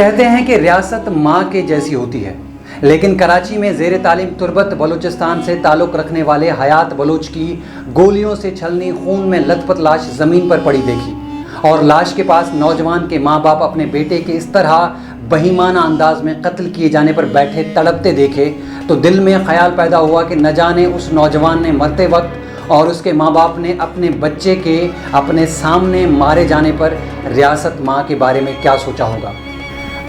कहते हैं कि रियासत माँ के जैसी होती है, लेकिन कराची में ज़ेर तालीम तुर्बत बलूचिस्तान से ताल्लुक़ रखने वाले हयात बलोच की गोलियों से छलनी खून में लथपथ लाश ज़मीन पर पड़ी देखी और लाश के पास नौजवान के माँ बाप अपने बेटे के इस तरह बहीमाना अंदाज में कत्ल किए जाने पर बैठे तड़पते देखे तो दिल में ख्याल पैदा हुआ कि न जाने उस नौजवान ने मरते वक्त और उसके माँ बाप ने अपने बच्चे के अपने सामने मारे जाने पर रियासत माँ के बारे में क्या सोचा होगा।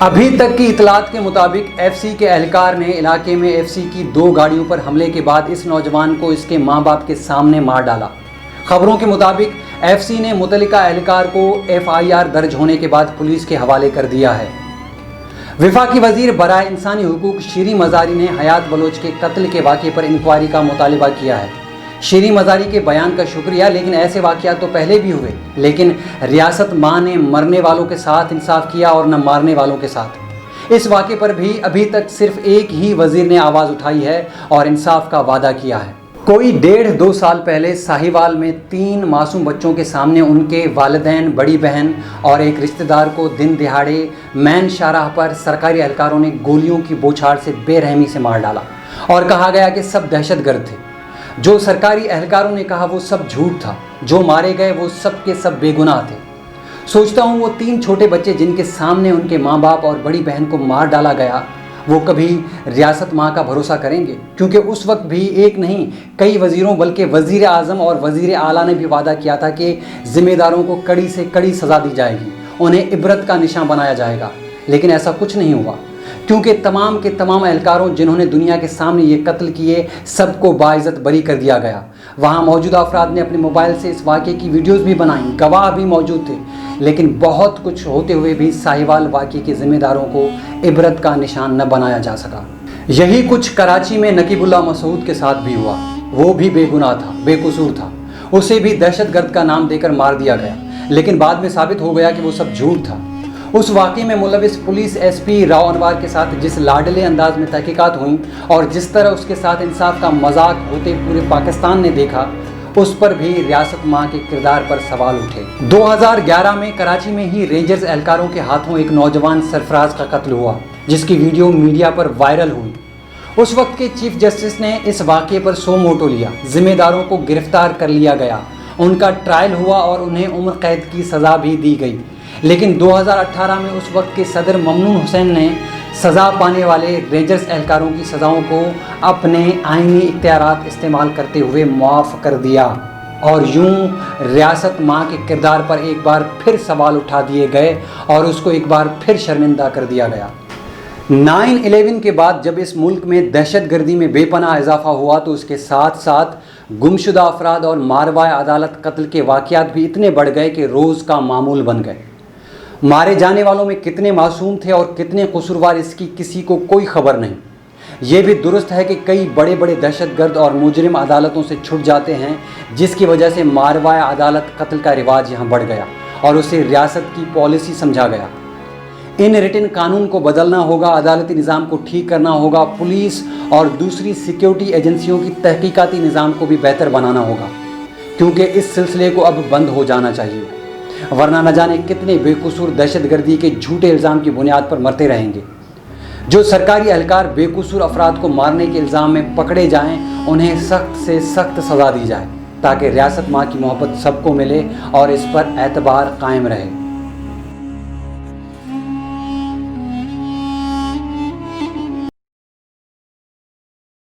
अभी तक की इतलात के मुताबिक एफसी के एहलकार ने इलाके में एफसी की 2 गाड़ियों पर हमले के बाद इस नौजवान को इसके माँ बाप के सामने मार डाला। खबरों के मुताबिक एफसी ने मुतल्लिका एहलकार को एफआईआर दर्ज होने के बाद पुलिस के हवाले कर दिया है। वफाकी वजीर बराए इंसानी हुकूक शीरी मज़ारी ने हयात बलोच के कत्ल के वाक़े पर इंक्वायरी का मुतालबा किया है। शीरी मज़ारी के बयान का शुक्रिया, लेकिन ऐसे वाक़यात तो पहले भी हुए, लेकिन रियासत माँ ने मरने वालों के साथ इंसाफ किया और न मारने वालों के साथ। इस वाक़े पर भी अभी तक सिर्फ एक ही वज़ीर ने आवाज़ उठाई है और इंसाफ का वादा किया है। कोई 1.5-2 साल पहले साहिवाल में 3 मासूम बच्चों के सामने उनके वालिदैन, बड़ी बहन और एक रिश्तेदार को दिन दिहाड़े मैन शाहराह पर सरकारी एहलकारों ने गोलियों की बौछार से बेरहमी से मार डाला और कहा गया कि सब दहशतगर्द थे। जो सरकारी एहलकारों ने कहा वो सब झूठ था, जो मारे गए वो सब के सब बेगुनाह थे। सोचता हूँ वो 3 छोटे बच्चे जिनके सामने उनके माँ बाप और बड़ी बहन को मार डाला गया, वो कभी रियासत माँ का भरोसा करेंगे? क्योंकि उस वक्त भी एक नहीं कई वज़ीरों बल्कि वज़ीर आज़म और वज़ीर आला ने भी वादा किया था कि ज़िम्मेदारों को कड़ी से कड़ी सज़ा दी जाएगी, उन्हें इबरत का निशान बनाया जाएगा। लेकिन ऐसा कुछ नहीं हुआ, क्योंकि तमाम के तमाम एहलकारों जिन्होंने दुनिया के सामने ये कत्ल किए सबको बाइज़्ज़त बरी कर दिया गया। वहाँ मौजूदा अफराद ने अपने मोबाइल से इस वाक़े की वीडियोज़ भी बनाई, गवाह भी मौजूद थे, लेकिन बहुत कुछ होते हुए भी साहिवाल वाक़े के ज़िम्मेदारों को इबरत का निशान न बनाया जा सका। यही कुछ कराची में नकीबुल्लाह मसूद के साथ भी हुआ। वो भी बेगुनाह था, बेकसूर था, उसे भी दहशतगर्द का नाम देकर मार दिया गया, लेकिन बाद में साबित हो गया कि वो सब झूठ था। उस वाक़े में मुलविस पुलिस एसपी राव अनवार के साथ जिस लाडले अंदाज में तहकीकात हुई और जिस तरह उसके साथ इंसाफ का मजाक होते पूरे पाकिस्तान ने देखा, उस पर भी रियासत माँ के किरदार पर सवाल उठे। 2011 में कराची में ही रेंजर्स एहलकारों के हाथों एक नौजवान सरफराज का कत्ल हुआ, जिसकी वीडियो मीडिया पर वायरल हुई। उस वक्त के चीफ जस्टिस ने इस वाक़े पर सो मोटो लिया, ज़िम्मेदारों को गिरफ्तार कर लिया गया, उनका ट्रायल हुआ और उन्हें उम्र कैद की सज़ा भी दी गई। लेकिन 2018 में उस वक्त के सदर ममनून हुसैन ने सज़ा पाने वाले रेंजर्स एहलकारों की सज़ाओं को अपने आईनी इख्तियारात इस्तेमाल करते हुए मुआफ़ कर दिया और यूं रियासत माँ के किरदार पर एक बार फिर सवाल उठा दिए गए और उसको एक बार फिर शर्मिंदा कर दिया गया। 9/11 के बाद जब इस मुल्क में दहशतगर्दी में बेपनाह इजाफा हुआ तो उसके साथ साथ गुमशुदा अफराद और मारवाए अदालत कत्ल के वाक़यात भी इतने बढ़ गए कि रोज़ का मामूल बन गए। मारे जाने वालों में कितने मासूम थे और कितने कसूरवार, इसकी किसी को कोई खबर नहीं। ये भी दुरुस्त है कि कई बड़े बड़े दहशतगर्द और मुजरिम अदालतों से छुट जाते हैं, जिसकी वजह से मारवाए अदालत कत्ल का रिवाज यहाँ बढ़ गया और उसे रियासत की पॉलिसी समझा गया। इन रिटन कानून को बदलना होगा, अदालती निज़ाम को ठीक करना होगा, पुलिस और दूसरी सिक्योरिटी एजेंसियों की तहकीकाती निज़ाम को भी बेहतर बनाना होगा, क्योंकि इस सिलसिले को अब बंद हो जाना चाहिए, वरना न जाने कितने बेकसूर दहशतगर्दी के झूठे इल्ज़ाम की बुनियाद पर मरते रहेंगे। जो सरकारी एहलकार बेकसूर अफराद को मारने के इल्ज़ाम में पकड़े जाएं, उन्हें सख्त से सख्त सज़ा दी जाए ताकि रियासत माँ की मोहब्बत सबको मिले और इस पर एतबार कायम रहे।